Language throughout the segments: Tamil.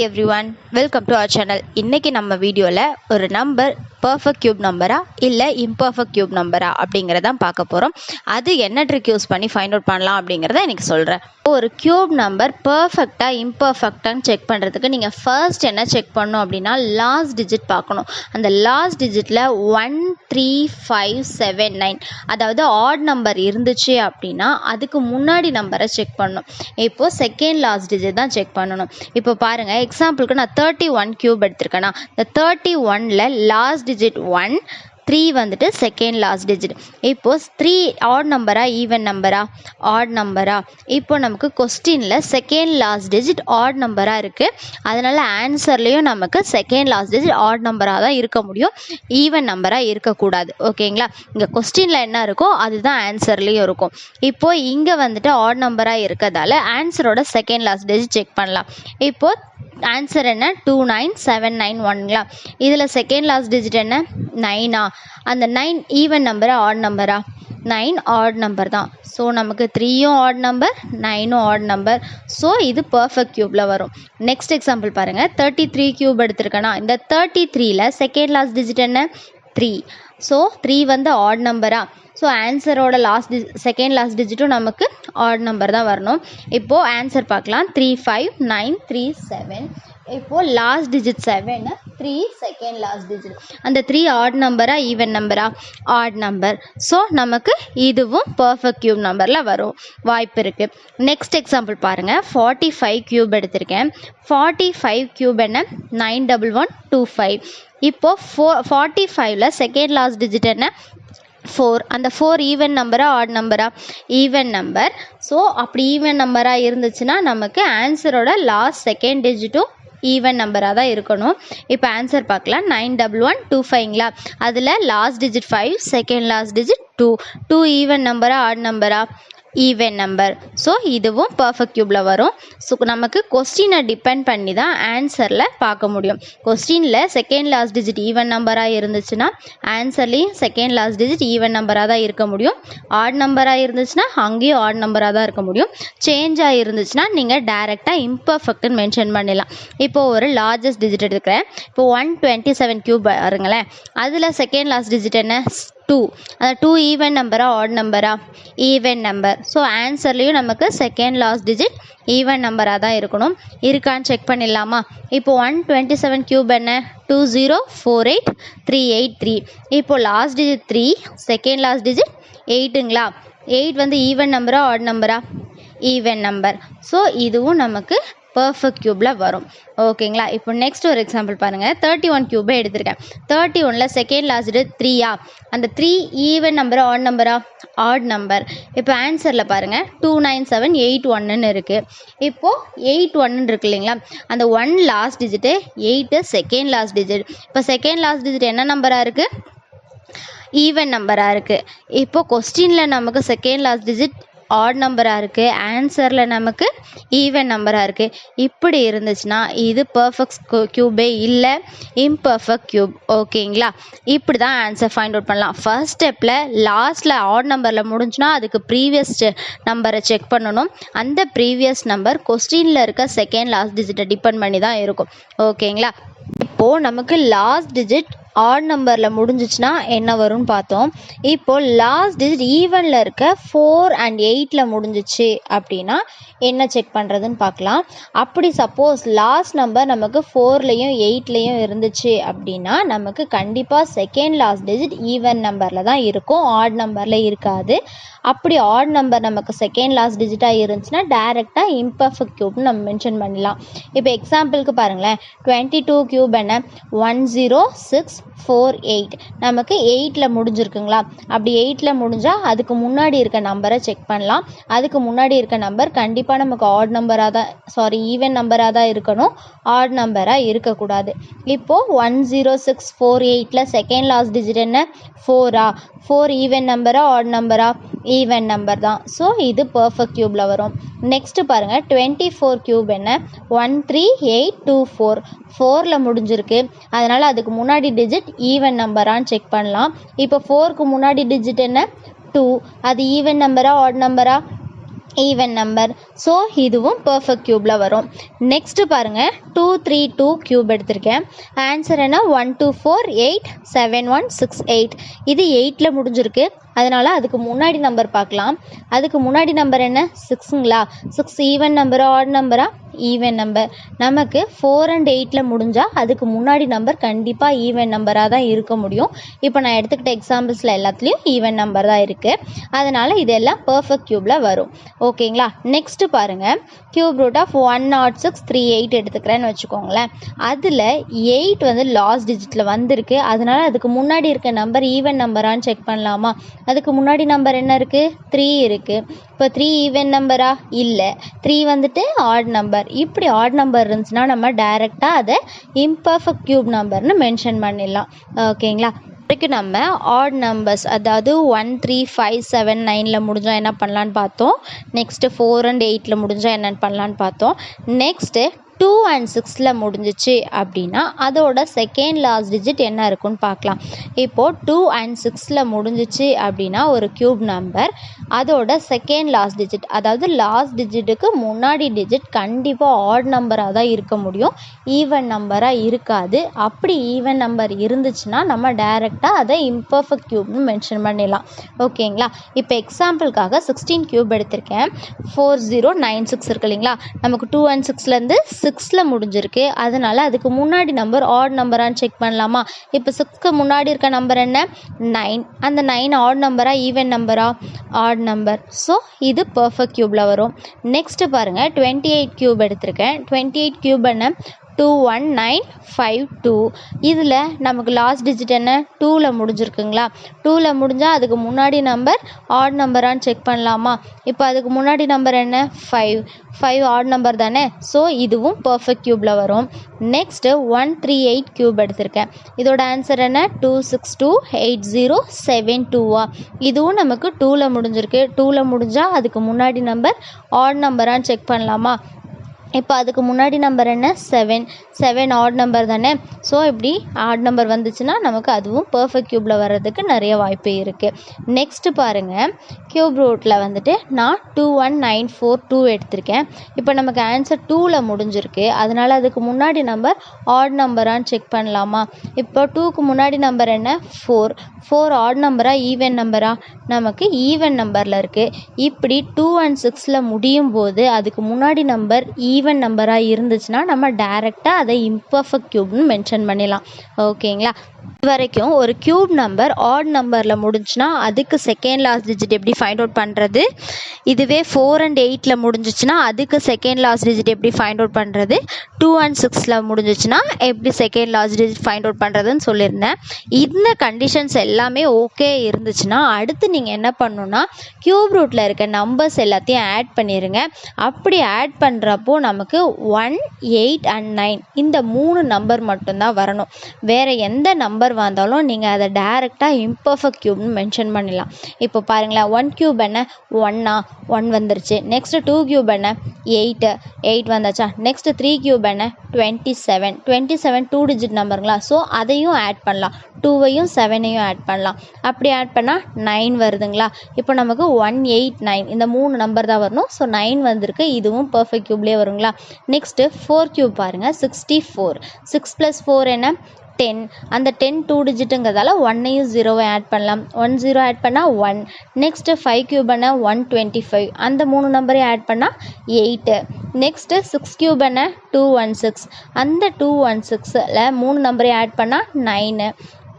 Hi everyone, welcome to our channel. இன்னைக்கு நம்ம வீடியோல ஒரு நம்பர் பர்ஃபெக்ட் கியூப் நம்பரா இல்லை இம்பர்ஃபெக்ட் கியூப் நம்பரா அப்படிங்கிறத பார்க்க போகிறோம். அது என்ன ட்ரிக் யூஸ் பண்ணி ஃபைண்ட் அவுட் பண்ணலாம் அப்படிங்கிறத எனக்கு சொல்கிறேன். ஒரு கியூப் நம்பர் பர்ஃபெக்டாக இம்பர்ஃபெக்டான்னு செக் பண்ணுறதுக்கு நீங்கள் ஃபர்ஸ்ட் என்ன செக் பண்ணணும் அப்படின்னா லாஸ்ட் டிஜிட் பார்க்கணும். அந்த லாஸ்ட் டிஜிட்டில் 1 3 5 7 9 அதாவது ஆட் நம்பர் இருந்துச்சு அப்படின்னா அதுக்கு முன்னாடி நம்பரை செக் பண்ணணும். இப்போது செகண்ட் லாஸ்ட் டிஜிட் தான் செக் பண்ணணும். இப்போ பாருங்கள், எக்ஸாம்பிளுக்கு நான் 31 கியூப் எடுத்திருக்கேன்னா இந்த 31ல் லாஸ்ட் டிஜிட் 1, 3 வந்துட்டு செகண்ட் லாஸ்ட் டிஜிட். இப்போ 3 ஆட் நம்பரா ஈவன் நம்பரா? ஆட் நம்பரா. இப்போ நமக்கு கொஸ்டினில் செகண்ட் லாஸ்ட் டிஜிட் ஆட் நம்பராக இருக்குது. அதனால் ஆன்சர்லேயும் நமக்கு செகண்ட் லாஸ்ட் டிஜிட் ஆட் நம்பராக தான் இருக்க முடியும், ஈவன் நம்பராக இருக்கக்கூடாது. ஓகேங்களா? இங்கே கொஸ்டினில் என்ன இருக்கோ அதுதான் ஆன்சர்லேயும் இருக்கும். இப்போது இங்கே வந்துட்டு ஆட் நம்பராக இருக்கிறதால ஆன்சரோட செகண்ட் லாஸ்ட் டிஜிட் செக் பண்ணலாம். இப்போது ஆன்சர் என்ன? 29791ங்களா? இதில் செகண்ட் லாஸ்ட் டிஜிட் என்ன? 9ஆ? அந்த 9 ஈவன் நம்பரா ஆட் நம்பரா? 9 ஆட் நம்பர் தான். ஸோ நமக்கு 3யும் ஆட் நம்பர், 9ம் ஆட் நம்பர். ஸோ இது பர்ஃபெக்ட் கியூப்பில் வரும். நெக்ஸ்ட் எக்ஸாம்பிள் பாருங்கள், 33 கியூப் எடுத்திருக்கேன்னா இந்த 33ல் செகண்ட் லாஸ்ட் டிஜிட் என்ன? 3. ஸோ 3 வந்து ஆட் நம்பரா? ஸோ ஆன்சரோட செகண்ட் லாஸ்ட் டிஜிட்டும் நமக்கு ஆட் நம்பர் தான் வரணும். இப்போது ஆன்சர் பார்க்கலாம். 35937. இப்போது last digit 7, 3 second last digit. அந்த 3 ஆட் நம்பரா ஈவன் நம்பரா? Add number. ஸோ நமக்கு இதுவும் பர்ஃபெக்ட் கியூப் நம்பரில் வரும் வாய்ப்பு இருக்குது. நெக்ஸ்ட் எக்ஸாம்பிள் பாருங்கள், 45 கியூப் எடுத்திருக்கேன். 45 கியூப் என்ன? 91125. இப்போது 45ல் செகண்ட் லாஸ்ட் டிஜிட் என்ன? 4. அந்த 4 ஈவன் நம்பரா ஆட் நம்பரா? Even number. ஸோ அப்படி ஈவன் நம்பராக இருந்துச்சுன்னா நமக்கு ஆன்சரோட லாஸ்ட் செகண்ட் டிஜிட்டும் ஈவன் நம்பராக தான் இருக்கணும். இப்போ ஆன்சர் பார்க்கலாம். 91125ங்களா? அதில் last digit 5, second last digit 2. 2 even நம்பரா ஆட் நம்பரா? Even number. ஸோ இதுவும் பர்ஃபெக்ட் கியூப்பில் வரும். ஸோ நமக்கு கொஸ்டினை டிபெண்ட் பண்ணி தான் ஆன்சரில் பார்க்க முடியும். கொஸ்டினில் செகண்ட் லாஸ்ட் டிஜிட் ஈவன் நம்பராக இருந்துச்சுன்னா ஆன்சர்லேயும் செகண்ட் லாஸ்ட் டிஜிட் ஈவன் நம்பராக தான் இருக்க முடியும். ஆட் நம்பராக இருந்துச்சுன்னா அங்கேயும் ஆட் நம்பராக தான் இருக்க முடியும். சேஞ்சாக இருந்துச்சுன்னா நீங்கள் டைரெக்டாக இம்பர்ஃபெக்ட்னு மென்ஷன் பண்ணிடலாம். இப்போது ஒரு லார்ஜஸ்ட் டிஜிட் எடுக்கிறேன். இப்போ 127 கியூப் பாருங்களேன். அதில் செகண்ட் லாஸ்ட் டிஜிட் என்ன? 2. அந்த 2 ஈவன் நம்பரா ஆட் நம்பரா? Even number. ஸோ ஆன்சர்லேயும் நமக்கு செகண்ட் லாஸ்ட் டிஜிட் ஈவன் நம்பராக தான் இருக்கணும். இருக்கான்னு செக் பண்ணிடலாமா? இப்போ 127 கியூப் என்ன? 2048383. இப்போது last digit 3, second last digit 8ங்களா? 8 வந்து ஈவன் நம்பரா ஆட் நம்பரா? Even number. ஸோ இதுவும் நமக்கு பர்ஃபெக்ட் கியூப்பில் வரும். ஓகேங்களா? இப்போ நெக்ஸ்ட் ஒரு எக்ஸாம்பிள் பாருங்கள். 31 கியூபே எடுத்திருக்கேன். 31ல் செகண்ட் லாஸ்ட் டிஜிட் 3ஆ? அந்த 3 ஈவன் நம்பரா ஆட் நம்பரா? Add number. இப்போ ஆன்சரில் பாருங்கள், 29781ன்னு இருக்குது. இப்போது 81 இருக்கு இல்லைங்களா? அந்த 1 last digit, 8 second last digit. இப்போ செகண்ட் லாஸ்ட் டிஜிட் என்ன நம்பராக இருக்குது? ஈவன் நம்பராக இருக்குது. இப்போது கொஸ்டினில் நமக்கு செகண்ட் லாஸ்ட் டிஜிட் ஆட் நம்பராக இருக்குது, ஆன்சரில் நமக்கு ஈவன் நம்பராக இருக்குது. இப்படி இருந்துச்சுன்னா இது பர்ஃபெக்ட் கியூபே இல்லை, இம்பர்ஃபெக்ட் கியூப். ஓகேங்களா? இப்படி தான் ஆன்சர் ஃபைண்ட் அவுட் பண்ணலாம். ஃபர்ஸ்ட் ஸ்டெப்பில் லாஸ்ட்டில் ஆட் நம்பரில் முடிஞ்சுன்னா அதுக்கு ப்ரீவியஸ் நம்பரை செக் பண்ணணும். அந்த ப்ரீவியஸ் நம்பர் கொஸ்டினில் இருக்க செகண்ட் லாஸ்ட் டிஜிட்டை டிபெண்ட் பண்ணி தான் இருக்கும். ஓகேங்களா? இப்போது நமக்கு லாஸ்ட் டிஜிட் ஆட் நம்பரில் முடிஞ்சிச்சுன்னா என்ன வரும்னு பார்த்தோம். இப்போது லாஸ்ட் டிஜிட் ஈவனில் இருக்க 4 and 8ல் முடிஞ்சிச்சு அப்படின்னா என்ன செக் பண்ணுறதுன்னு பார்க்கலாம். அப்படி சப்போஸ் லாஸ்ட் நம்பர் நமக்கு 4லையும் 8லையும் இருந்துச்சு அப்படின்னா நமக்கு கண்டிப்பாக செகண்ட் லாஸ்ட் டிஜிட் ஈவன் நம்பரில் தான் இருக்கும், ஆட் நம்பரில் இருக்காது. அப்படி ஆட் நம்பர் நமக்கு செகண்ட் லாஸ்ட் டிஜிட்டாக இருந்துச்சுன்னா டைரெக்டாக இம்பர்ஃபெக்ட் கியூப்னு நம்ம மென்ஷன் பண்ணலாம். இப்போ எக்ஸாம்பிளுக்கு பாருங்களேன், 22 கியூப் என்ன? 10648. நமக்கு 8ல் முடிஞ்சிருக்குங்களா? அப்படி 8ல் முடிஞ்சால் அதுக்கு முன்னாடி இருக்க நம்பரை செக் பண்ணலாம். அதுக்கு முன்னாடி இருக்க நம்பர் கண்டிப்பாக நமக்கு ஆட் நம்பராக தான், ஈவன் நம்பராக தான் இருக்கணும், ஆட் நம்பராக இருக்கக்கூடாது. இப்போது 10648ல் செகண்ட் லாஸ்ட் டிஜிட் என்ன? 4ஆ? 4 ஈவன் நம்பரா ஆட் நம்பரா? ஈவன் நம்பர் தான். ஸோ இது பர்ஃபெக்ட் கியூப்பில் வரும். நெக்ஸ்ட்டு பாருங்கள், 24 கியூப் என்ன? 13824. 4ல் முடிஞ்சிருக்கு, அதனால் அதுக்கு முன்னாடி டிஜிட் ஈவன் நம்பரான்னு செக் பண்ணலாம். இப்போ 4க்கு முன்னாடி டிஜிட் என்ன? 2. அது ஈவன் நம்பரா ஆட் நம்பரா? Even number. ஸோ இதுவும் பர்ஃபெக்ட் க்யூப்பில் வரும். நெக்ஸ்ட்டு பாருங்கள், 2 3 2 க்யூப் எடுத்திருக்கேன். ஆன்சர் என்ன? 1 2 4 8 7 1 6 8. இது 8ல் முடிஞ்சிருக்கு. அதனால் அதுக்கு முன்னாடி நம்பர் பார்க்கலாம். அதுக்கு முன்னாடி நம்பர் என்ன? 6ங்களா? 6 ஈவன் நம்பரா ஆட் நம்பரா? Even number. நமக்கு 4 and 8ல் முடிஞ்சால் அதுக்கு முன்னாடி நம்பர் கண்டிப்பாக ஈவன் நம்பராக தான் இருக்க முடியும். இப்போ நான் எடுத்துக்கிட்ட எக்ஸாம்பிள்ஸில் எல்லாத்துலேயும் ஈவன் நம்பர் தான் இருக்குது. அதனால் இதெல்லாம் பர்ஃபெக்ட் க்யூப்பில் வரும். ஓகேங்களா? நெக்ஸ்ட்டு பாருங்கள், க்யூப் ரூட் ஆஃப் 10638 எடுத்துக்கிறேன்னு வச்சுக்கோங்களேன். அதில் 8 வந்து லாஸ்ட் டிஜிட்டில் வந்திருக்கு. அதனால் அதுக்கு முன்னாடி இருக்க நம்பர் ஈவன் நம்பரான்னு செக் பண்ணலாமா? அதுக்கு முன்னாடி நம்பர் என்ன இருக்குது? 3 இருக்குது. இப்போ 3 ஈவன் நம்பரா? இல்லை. 3 வந்துட்டு ஆட் நம்பர். இப்படி ஆட் நம்பர் இருந்துச்சுன்னா நம்ம டைரெக்டாக அதை இம்பர்ஃபெக்ட் க்யூப் நம்பர்னு மென்ஷன் பண்ணிடலாம். ஓகேங்களா? வரைக்கும் நம்ம ஆட் நம்பர்ஸ், அதாவது 1 3 5 7 9ல் முடிஞ்சால் என்ன பண்ணலான்னு பார்த்தோம். நெக்ஸ்ட்டு 4 and 8ல் முடிஞ்சால் என்னென்னு பண்ணலான்னு பார்த்தோம். நெக்ஸ்ட்டு 2 and 6ல் முடிஞ்சிச்சு அப்படின்னா அதோட செகண்ட் லாஸ்ட் டிஜிட் என்ன இருக்குன்னு பார்க்கலாம். இப்போது 2 and 6ல் முடிஞ்சிச்சு அப்படின்னா ஒரு க்யூப் நம்பர், அதோட செகண்ட் லாஸ்ட் டிஜிட், அதாவது லாஸ்ட் டிஜிட்டுக்கு முன்னாடி டிஜிட் கண்டிப்பாக ஆட் நம்பராக தான் இருக்க முடியும், ஈவன் நம்பராக இருக்காது. அப்படி ஈவன் நம்பர் இருந்துச்சுன்னா நம்ம டைரெக்டாக அதை இம்பர்ஃபெக்ட் க்யூப்னு மென்ஷன் பண்ணிடலாம். ஓகேங்களா? இப்போ எக்ஸாம்பிளுக்காக 16 க்யூப் எடுத்திருக்கேன். 4096 இருக்கு இல்லைங்களா? நமக்கு 2 and 6லேருந்து 6ல் முடிஞ்சிருக்கு. அதனால் அதுக்கு முன்னாடி நம்பர் ஆட் நம்பரான்னு செக் பண்ணலாமா? இப்போ 6க்கு முன்னாடி இருக்க நம்பர் என்ன? 9. அந்த 9 ஆட் நம்பரா ஈவன் நம்பரா? Add number. ஸோ இது பர்ஃபெக்ட் க்யூப்பில் வரும். நெக்ஸ்ட்டு பாருங்கள், 28 க்யூப் எடுத்திருக்கேன். 28 க்யூப் என்ன? 21952. இதில் நமக்கு லாஸ்ட் டிஜிட் என்ன? 2ல் முடிஞ்சிருக்குங்களா? 2ல் முடிஞ்சால் அதுக்கு முன்னாடி நம்பர் ஆட் நம்பரான்னு செக் பண்ணலாமா? இப்போ அதுக்கு முன்னாடி நம்பர் என்ன? 5 ஆட் நம்பர் தானே. ஸோ இதுவும் பர்ஃபெக்ட் க்யூப்பில் வரும். நெக்ஸ்ட்டு 138 க்யூப் எடுத்திருக்கேன். இதோட ஆன்சர் என்ன? 2628072. இதுவும் நமக்கு 2ல் முடிஞ்சிருக்கு. 2ல் முடிஞ்சால் அதுக்கு முன்னாடி நம்பர் ஆட் நம்பரான்னு செக் பண்ணலாமா? இப்போ அதுக்கு முன்னாடி நம்பர் என்ன? 7 ஆட் நம்பர் தானே. ஸோ இப்படி ஆட் நம்பர் வந்துச்சுன்னா நமக்கு அதுவும் பர்ஃபெக்ட் க்யூப்பில் வர்றதுக்கு நிறைய வாய்ப்பு இருக்குது. நெக்ஸ்ட்டு பாருங்கள், க்யூப் ரூட்டில் வந்துட்டு நான் 21942 எடுத்திருக்கேன். இப்போ நமக்கு ஆன்சர் 2ல் முடிஞ்சிருக்கு. அதனால் அதுக்கு முன்னாடி நம்பர் ஆட் நம்பரான்னு செக் பண்ணலாமா? இப்போ 2க்கு முன்னாடி நம்பர் என்ன? 4 ஆட் நம்பரா ஈவன் நம்பரா? நமக்கு ஈவன் நம்பரில் இருக்குது. இப்படி 2 and 6ல் முடியும் போது அதுக்கு முன்னாடி நம்பர் ஈவன் நம்பராக இருந்துச்சுன்னா நம்ம டைரெக்டாக அதை இம்பர்ஃபெக்ட் க்யூப்னு மென்ஷன் பண்ணிடலாம். ஓகேங்களா? இது வரைக்கும் ஒரு க்யூப் நம்பர் ஆட் நம்பரில் முடிஞ்சுன்னா அதுக்கு செகண்ட் லாஸ்ட் டிஜிட் எப்படி ஃபைண்ட் அவுட் பண்ணுறது, இதுவே 4 and 8ல் முடிஞ்சிச்சுன்னா அதுக்கு செகண்ட் லாஸ்ட் டிஜிட் எப்படி ஃபைண்ட் அவுட் பண்ணுறது, 2 and 6ல் முடிஞ்சிச்சுன்னா எப்படி second last digit find out பண்ணுறதுன்னு சொல்லியிருந்தேன். இந்த கண்டிஷன்ஸ் எல்லாமே ஓகே இருந்துச்சுன்னா அடுத்து நீங்கள் என்ன பண்ணணுன்னா க்யூப் ரூட்டில் இருக்க நம்பர்ஸ் எல்லாத்தையும் ஆட் பண்ணிடுங்க. அப்படி ஆட் பண்ணுறப்போ நமக்கு 1 8 and 9 இந்த 3 நம்பர் மட்டும்தான் வரணும். வேறு எந்த நம்பர் வந்தாலும் நீங்கள் அதை டைரெக்டாக இம்பர்ஃபெக்ட் க்யூப்னு மென்ஷன் பண்ணிடலாம். இப்போ பாருங்களேன், 1 க்யூப் என்ன? 1 வந்துருச்சு. நெக்ஸ்ட்டு 2 க்யூப் என்ன? 8 வந்தாச்சா? நெக்ஸ்ட்டு 3 க்யூப் என்ன? 27 2 டிஜிட் நம்பருங்களா? ஸோ அதையும் ஆட் பண்ணலாம். 2வையும் 7ஐயும் ஆட் பண்ணலாம். அப்படி ஆட் பண்ணால் 9 வருதுங்களா? இப்போ நமக்கு 189 இந்த 3 நம்பர் தான் வரணும். ஸோ 9 வந்திருக்கு. இதுவும் பர்ஃபெக்ட் க்யூப்லேயே வருங்களா? நெக்ஸ்ட்டு 4 க்யூப் பாருங்கள், 64. 6 + 4 என்ன? 10. அந்த 10 2 டிஜிட்டுங்கிறதால 1ஐயும் 0வை ஆட் பண்ணலாம். 1 0 ஆட் பண்ணால் 1. நெக்ஸ்ட்டு 5 க்யூப் என்ன? 125. அந்த 3 நம்பரையும் ஆட் பண்ணால் 8. நெக்ஸ்ட்டு 6 க்யூப் என்ன? 216. அந்த 216ல் 3 நம்பரையும் ஆட் பண்ணால் 9.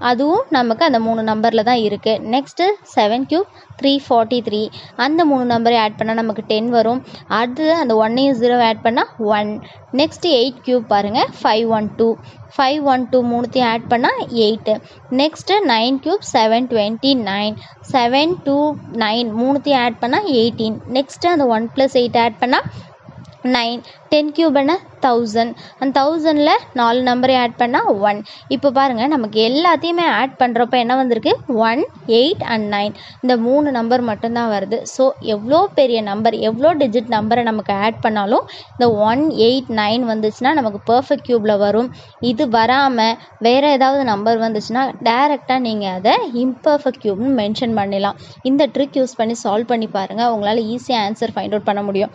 அதுவும் நமக்கு அந்த 3 நம்பரில் தான் இருக்குது. Next 7 cube 343. அந்த 3 நம்பரை ஆட் பண்ணால் நமக்கு 10 வரும். அடுத்து அந்த 1ஐயும் 0 ஆட் பண்ணால் 1. நெக்ஸ்ட்டு 8 க்யூப் பாருங்கள், 512 மூணுத்தையும் ஆட் பண்ணால் 8. Next 9 cube 729. 7 2 9 மூணுத்தையும் ஆட் பண்ணால் 18. நெக்ஸ்ட்டு அந்த 1 + 8 ஆட் பண்ணால் 9, 10 cube என்ன 1000, அந்த 1000ல் 4 நம்பரை ஆட் பண்ணால் 1. இப்போ பாருங்கள் நமக்கு எல்லாத்தையுமே ஆட் பண்ணுறப்ப என்ன வந்திருக்கு 1, 8 and 9, இந்த 3 நம்பர் மட்டும்தான் வருது. ஸோ எவ்வளோ பெரிய நம்பர், எவ்வளோ டிஜிட் நம்பரை நமக்கு ஆட் பண்ணாலும் இந்த 1, 8, 9 வந்துச்சுன்னா நமக்கு பர்ஃபெக்ட் க்யூப்பில் வரும். இது வராமல் வேறு ஏதாவது நம்பர் வந்துச்சுன்னா டைரெக்டாக நீங்கள் அதை இம்பர்ஃபெக்ட் க்யூப்னு மென்ஷன் பண்ணிடலாம். இந்த ட்ரிக் யூஸ் பண்ணி சால்வ் பண்ணி பாருங்கள், உங்களால் ஈஸியாக ஆன்சர் ஃபைண்ட் அவுட் பண்ண முடியும்.